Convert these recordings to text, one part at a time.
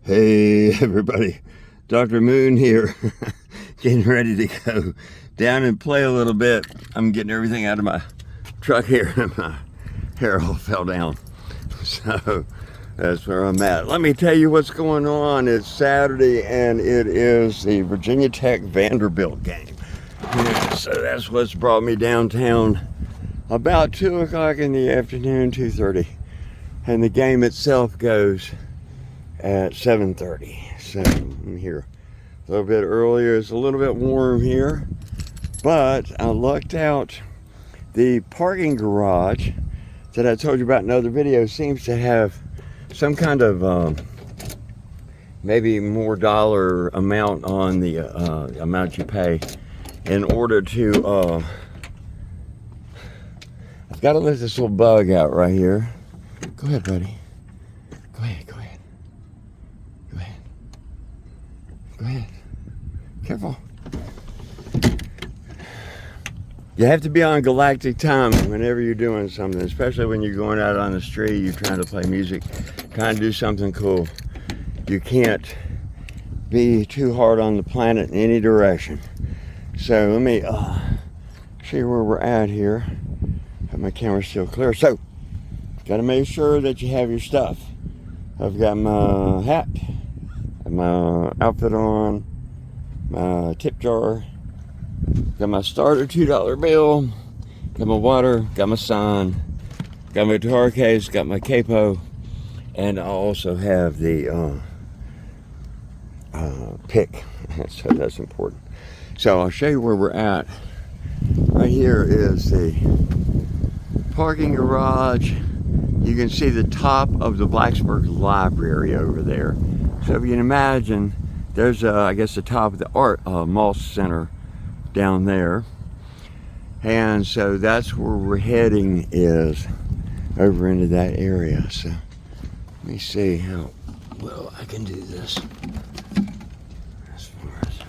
Hey everybody, Dr. Moon here, getting ready to go down and play a little bit. I'm getting everything out of my truck here and my hair all fell down. So that's where I'm at. Let me tell you what's going on. It's Saturday and it is the Virginia Tech Vanderbilt game. So that's what's brought me downtown about 2 o'clock in the afternoon, 2:30. And the game itself goes at 7:30. So I'm here a little bit earlier. It's a little bit warm here, but I lucked out. The parking garage that I told you about in other videos seems to have some kind of maybe more dollar amount on the amount you pay in order to I've got to let this little bug out right here. Go ahead, buddy. Go ahead. Go ahead. Careful. You have to be on galactic time whenever you're doing something, especially when you're going out on the street, you're trying to play music, trying to do something cool. You can't be too hard on the planet in any direction. So let me see where we're at here. Have my camera still clear. So, got to make sure that you have your stuff. I've got my hat, my outfit on, my tip jar, got my starter $2 bill, got my water, got my sign, got my guitar case, got my capo, and I also have the pick. So that's important. So I'll show you where we're at. Right here is the parking garage. You can see the top of the Blacksburg Library over there. So if you can imagine, there's I guess the top of the art Moss Center down there. And so that's where we're heading, is over into that area. So let me see how well I can do this. As far as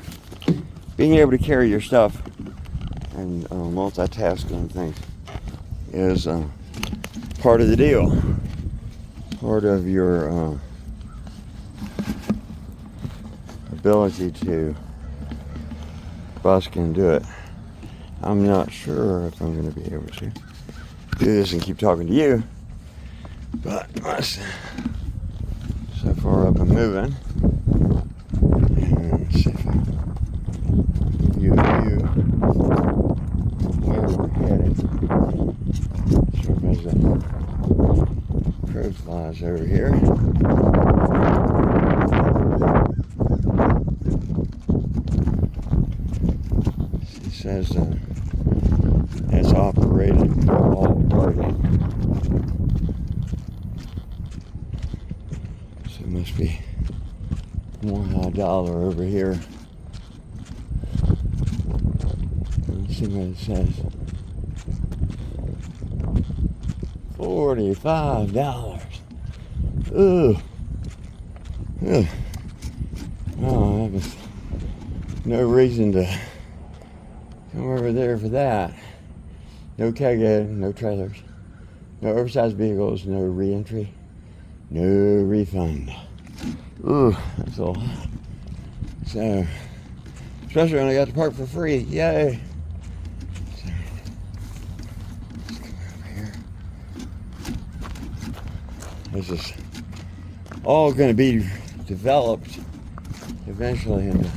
being able to carry your stuff and multitasking things is part of the deal. Part of your ability to busk and do it. I'm not sure if I'm going to be able to do this and keep talking to you, but so far up I'm moving. And see if I can give you a view where we're headed. Sure there's a crow flies over here. It says it's operated for all parking. So it must be more high dollar over here. Let's see what it says. $45. Ooh. Ugh. Oh, that was no reason to come over there for that. No tailgate, no trailers, no oversized vehicles, no re-entry, no refund. Ooh, that's all. So, especially when I got to park for free, yay! So, let's come over here. This is all going to be developed eventually into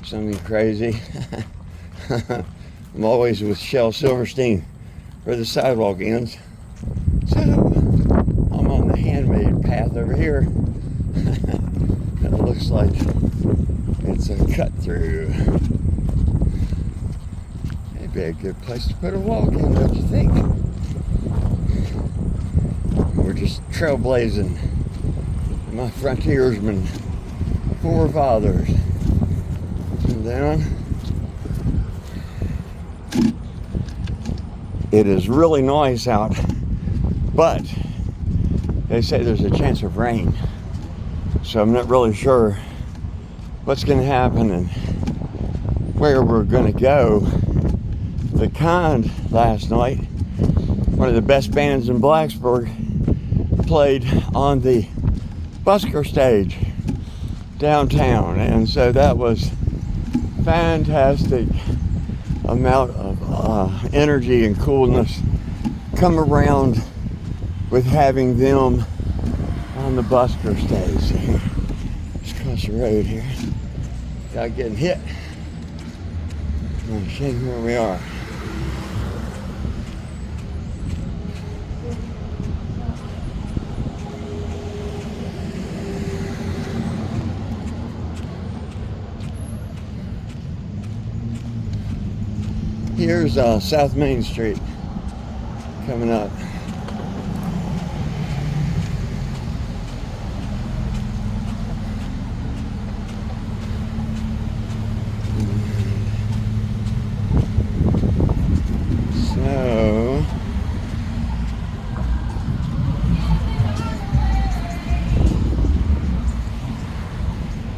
something crazy. I'm always with Shel Silverstein where the sidewalk ends. So I'm on the handmade path over here. And it looks like it's a cut through. Maybe a good place to put a walk in, don't you think? We're just trailblazing. My frontiersmen, forefathers. And down. It is really nice out, but they say there's a chance of rain. So I'm not really sure what's going to happen and where we're going to go. The Kind last night, one of the best bands in Blacksburg, played on the busker stage. downtown, and so that was fantastic amount of energy and coolness come around with having them on the busker stage here. Just across the road here. Without getting hit. I'm going to show you where we are. Here's South Main Street coming up. So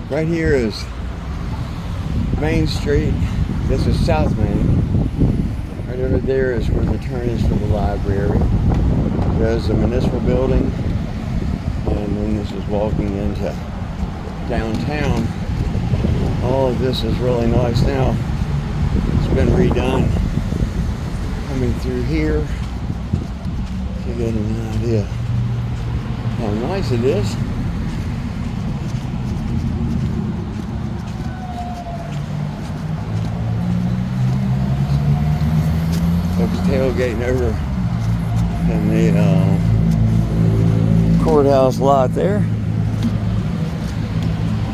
right here is Main Street. This is South Main. Right over there is where the turn is for the library. There's the municipal building, and then this is walking into downtown. All of this is really nice now. It's been redone. Coming through here to get an idea how nice it is. Folks tailgating over in the courthouse lot there.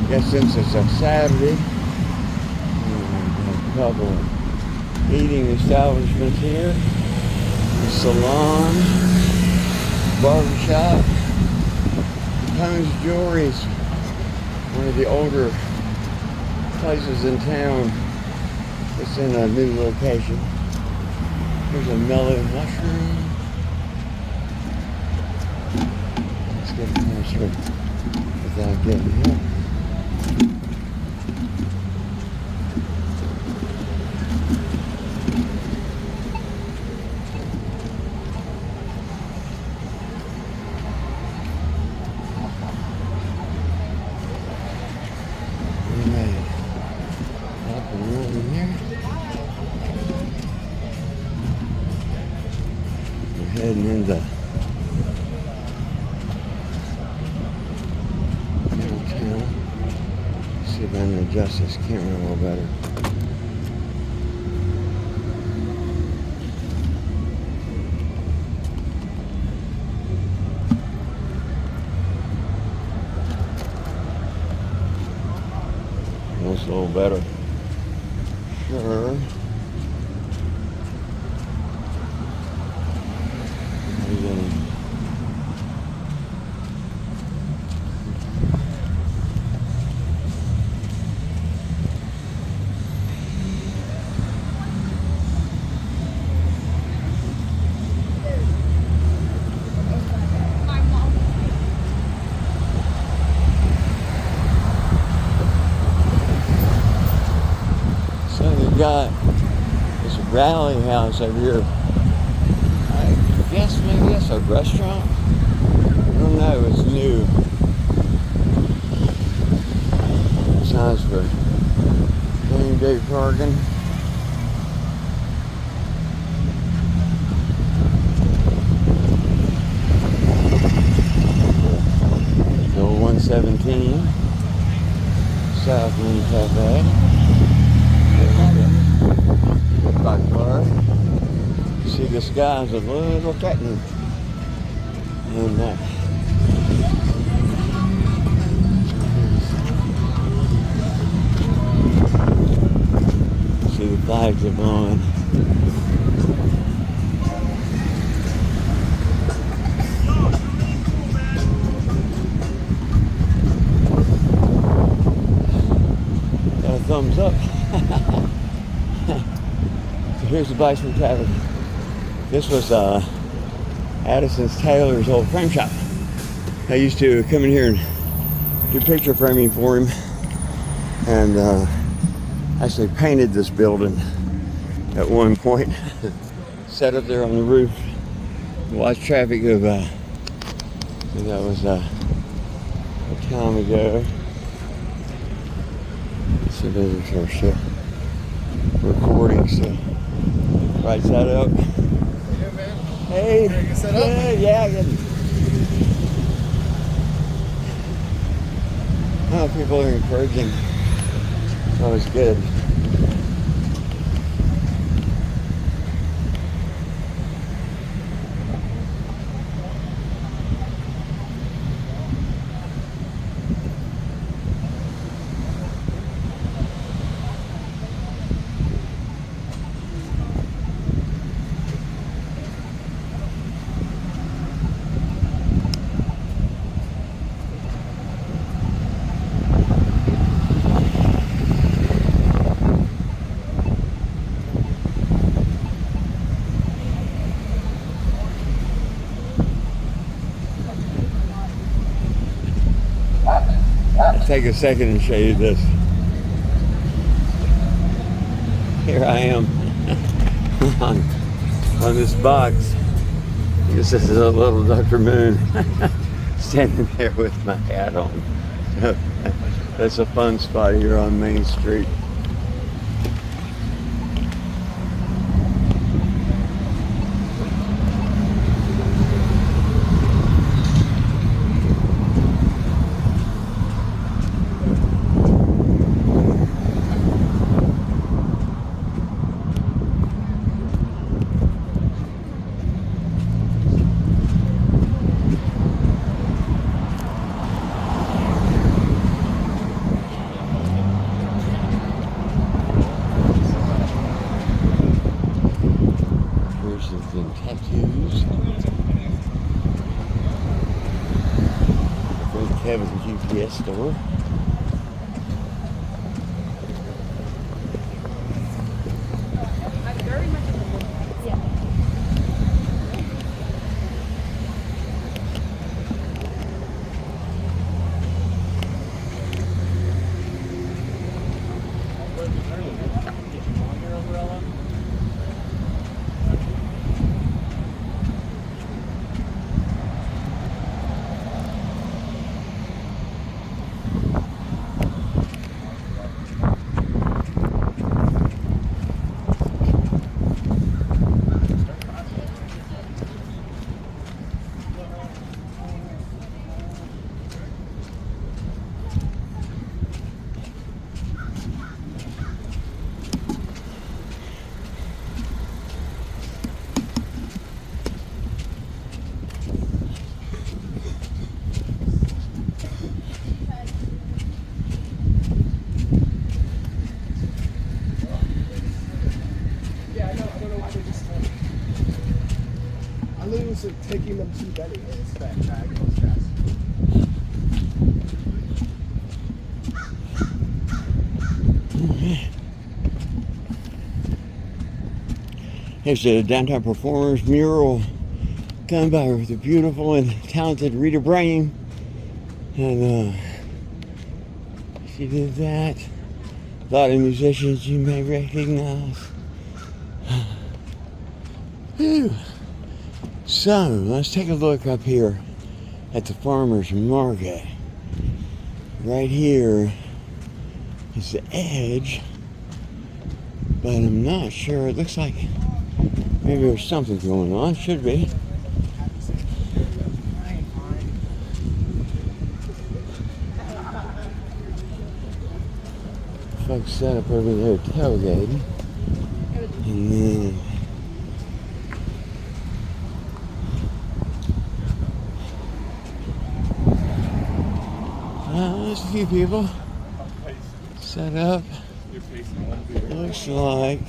Guess since it's a Saturday, a couple of eating establishments here, the salon, barbershop. Tone's Jewelry is one of the older places in town. It's in a new location. Here's a mellow mushroom. Let's get closer without getting hit. Heading into downtown. See if I can adjust this camera a little better. That's a little better. Sure. Got this rally house over here. I guess maybe that's a restaurant. I don't know, it's new. Signs for game day parking. The 117 South Main Cafe. Back bar. See, the sky's a little threatening. And see, the flags are blowing. Got a thumbs up. Here's the Bison Tavern. This was Addison's Taylor's old frame shop. I used to come in here and do picture framing for him, and actually painted this building at one point. Sat up there on the roof, watched traffic go by. So that was a time ago. So there's our ship recording. So right side up. Yeah, man. Hey, Ready to get set up? good, yeah, good. Oh, people are encouraging. It's always good. I'll take a second and show you this. Here I am on this box. This is a little Dr. Moon standing there with my hat on. That's a fun spot here on Main Street. And tattoos. From Kevin's GPS store. I lose it taking them too many. It's that bag goes fast. Here's the Downtown Performers mural done by the beautiful and talented Rita Brain. And she did that. A lot of musicians you may recognize. Whew. So let's take a look up here at the farmers market. Right here is the edge, but I'm not sure. It looks like maybe there's something going on. Should be. Folks set up over there tailgating, and then there's a few people set up. Looks like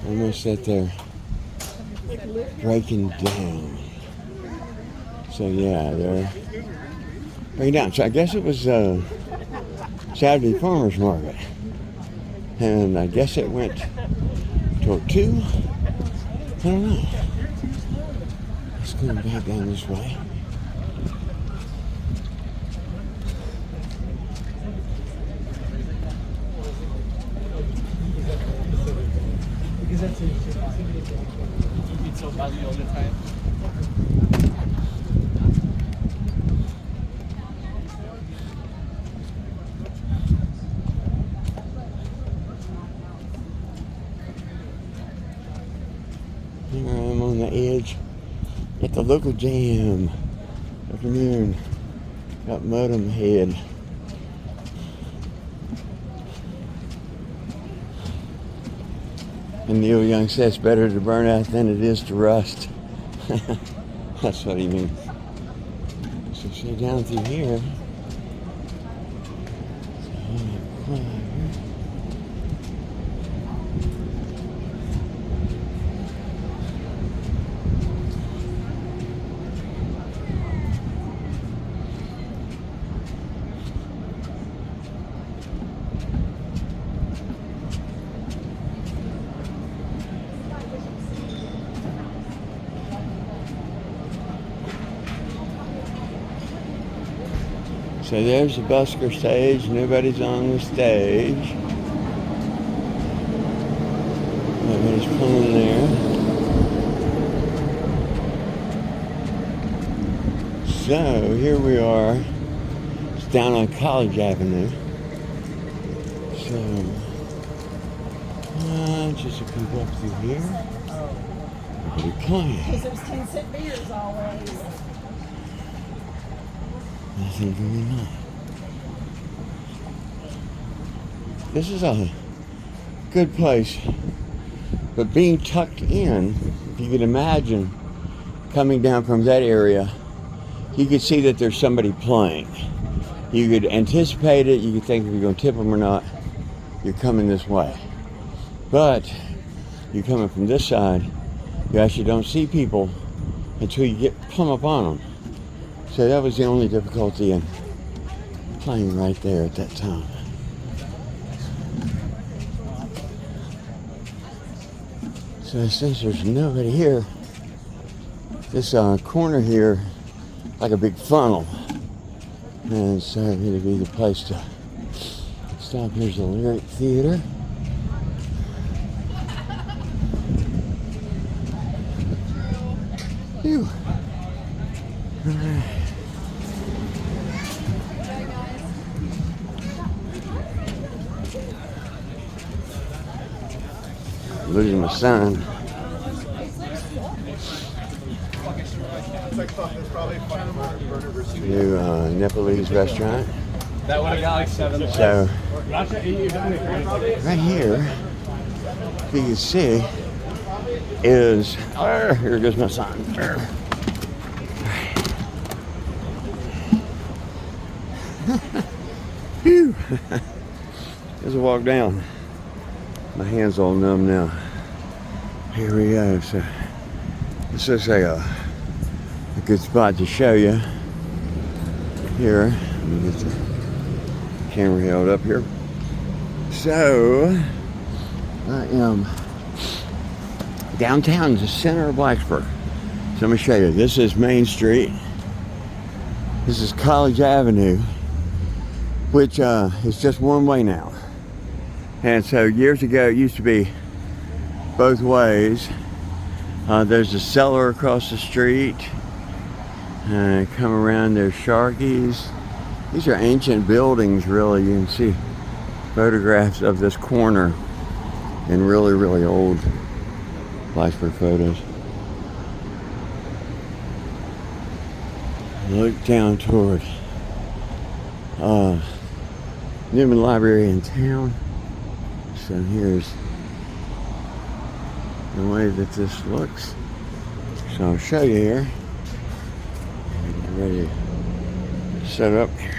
almost at their breaking down. So yeah, they're breaking down. So I guess it was Saturday farmers market, and I guess it went till 2. I don't know. Let's go back down this way. So busy all the time. the local jam. Afternoon. Got modem head. And Neil Young says better to burn out than it is to rust. That's what he means. So say down through here. So there's the busker stage. Nobody's on the stage. Nobody's pulling there. So here we are. It's down on College Avenue. So just a people up through here. Nobody playing. Because there's 10-cent beers always. Nothing going on. This is a good place, but being tucked in, if you could imagine coming down from that area, you could see that there's somebody playing. You could anticipate it, you could think if you're going to tip them or not, you're coming this way. But you're coming from this side, you actually don't see people until you get plumb up on them. So that was the only difficulty in playing right there at that time. So since there's nobody here, this corner here, like a big funnel, and so it'd be the place to stop. Here's the Lyric Theater. Phew. All right. Losing my son. New Nepalese restaurant. That would have got like 7. So, right here, if you can see, is, here goes my son. Phew. There's a walk down. My hand's all numb now. Here we go. So this looks like a good spot to show you. Here, let me get the camera held up here. So I am downtown, the center of Blacksburg. So let me show you. This is Main Street. This is College Avenue, which is just one way now. And so years ago, it used to be both ways. There's a cellar across the street. Come around, there's Sharky's. These are ancient buildings, really. You can see photographs of this corner in really, really old Blacksburg photos. Look down toward Newman Library in town. So here's the way that this looks. So I'll show you here. Get ready to set up here.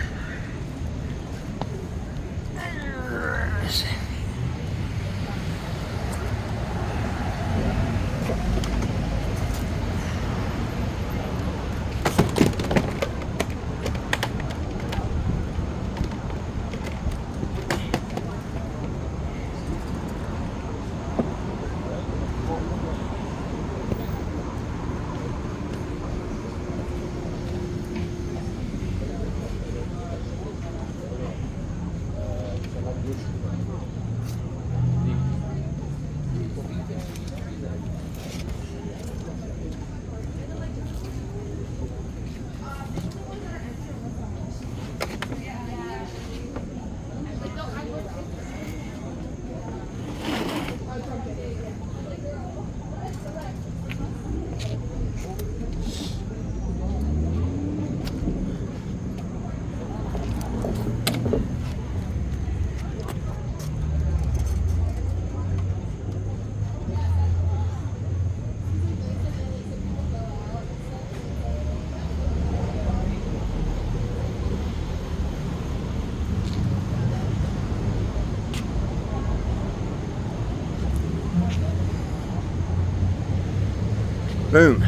Boom.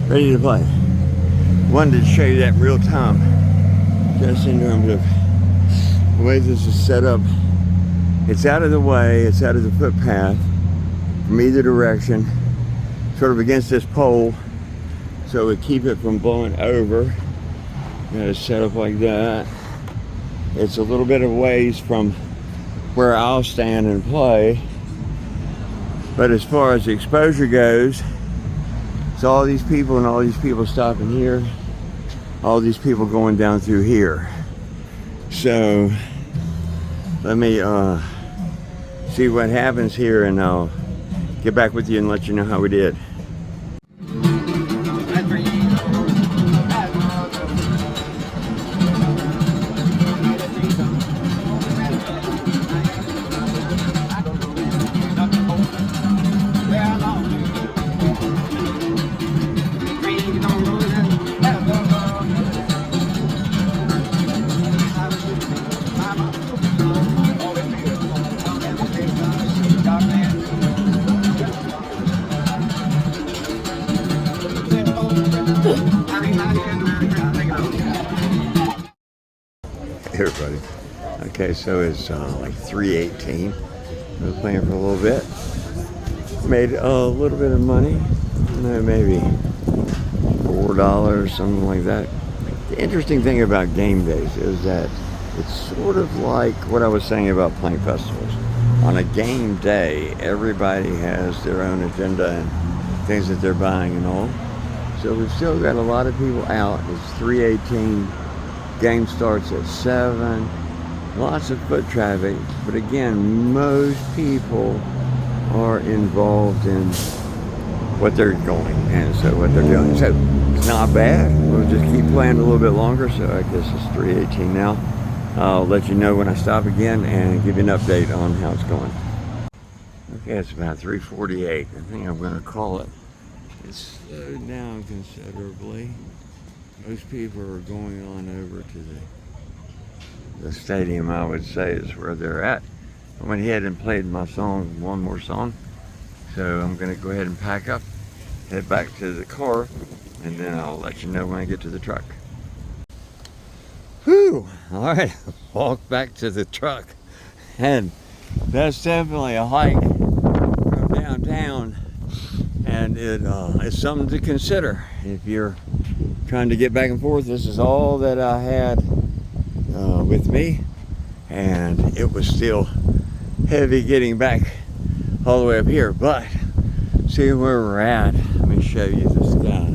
Ready to play. Wanted to show you that in real time. Just in terms of the way this is set up. It's out of the way, it's out of the footpath from either direction, sort of against this pole, so we keep it from blowing over. Got it set up like that. It's a little bit of ways from where I'll stand and play, but as far as the exposure goes, it's all these people and all these people stopping here, all these people going down through here. So let me see what happens here, and I'll get back with you and let you know how we did. Everybody. Okay, so it's like 3:18. I was playing for a little bit. Made a little bit of money. No, maybe $4, something like that. The interesting thing about game days is that it's sort of like what I was saying about playing festivals. On a game day, everybody has their own agenda and things that they're buying and all. So we've still got a lot of people out. It's 3:18. Game starts at 7. Lots of foot traffic, but again, most people are involved in what they're going and so what they're doing. So it's not bad. We'll just keep playing a little bit longer. So I guess it's 3:18 now. I'll let you know when I stop again and give you an update on how it's going. Okay, it's about 3:48. I think I'm going to call it. It's slowed down considerably. Most people are going on over to the stadium, I would say, is where they're at. I went ahead and played my song, one more song. So I'm going to go ahead and pack up, head back to the car, and then I'll let you know when I get to the truck. Whew! All right, walk back to the truck. And that's definitely a hike from downtown. And it's something to consider if you're trying to get back and forth. This is all that I had with me, and it was still heavy getting back all the way up here, but see where we're at. Let me show you the sky.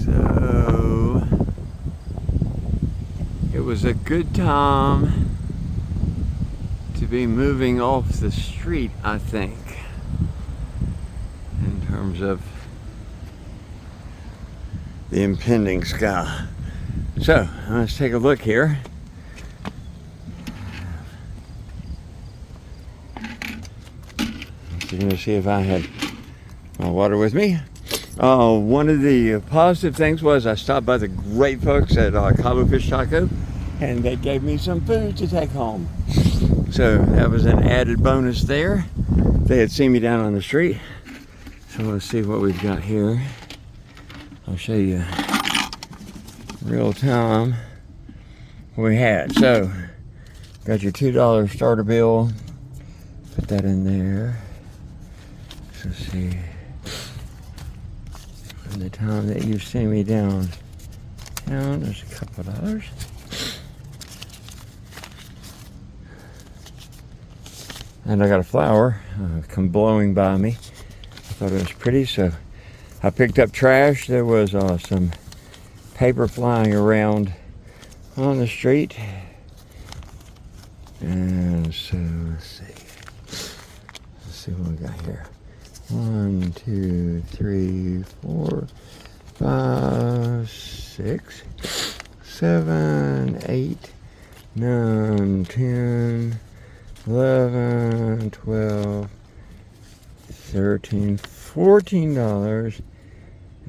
So it was a good time to be moving off the street, I think, in terms of the impending sky. So let's take a look here. So you're gonna see if I had my water with me. One of the positive things was I stopped by the great folks at Cabo Fish Taco, and they gave me some food to take home. So that was an added bonus there. They had seen me down on the street. So let's see what we've got here. I'll show you real time what we had. So got your $2 starter bill. Put that in there. So let's see. From the time that you've seen me down, there's a couple of dollars. And I got a flower come blowing by me. I thought it was pretty, so I picked up trash. There was some paper flying around on the street. And so let's see what we got here. 1, 2, 3, 4, 5, 6, 7, 8, 9, 10, 11, 12, 13, $14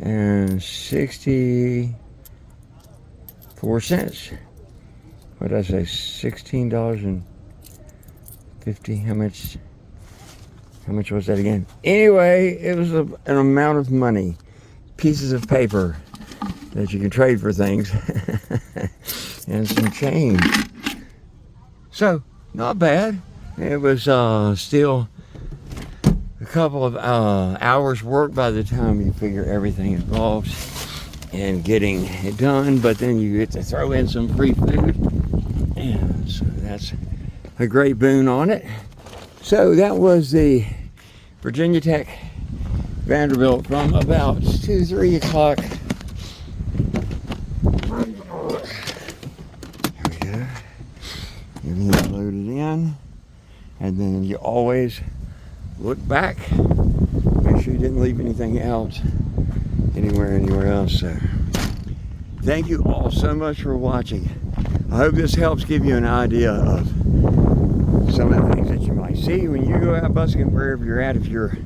and 64 cents. What did I say? $16.50. How How much was that again? Anyway, it was an amount of money. Pieces of paper that you can trade for things. And some change. So, not bad. It was still a couple of hours work by the time you figure everything involved in getting it done, but then you get to throw in some free food, and so that's a great boon on it. So that was the Virginia Tech Vanderbilt from about 3 o'clock. Everything's loaded in, and then you always look back, make sure you didn't leave anything out anywhere else. So thank you all so much for watching. I hope this helps give you an idea of some of the things that you might see when you go out busking wherever you're at. If you're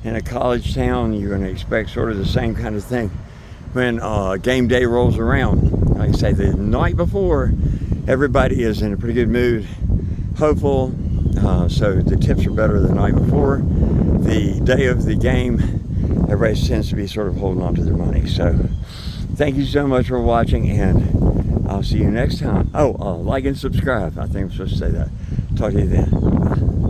in a college town, you're going to expect sort of the same kind of thing when game day rolls around. Like I say, the night before, everybody is in a pretty good mood, hopeful, so the tips are better the night before. The day of the game, everybody tends to be sort of holding on to their money. So thank you so much for watching, and I'll see you next time. Oh, like and subscribe. I think I'm supposed to say that. Talk to you then. Bye.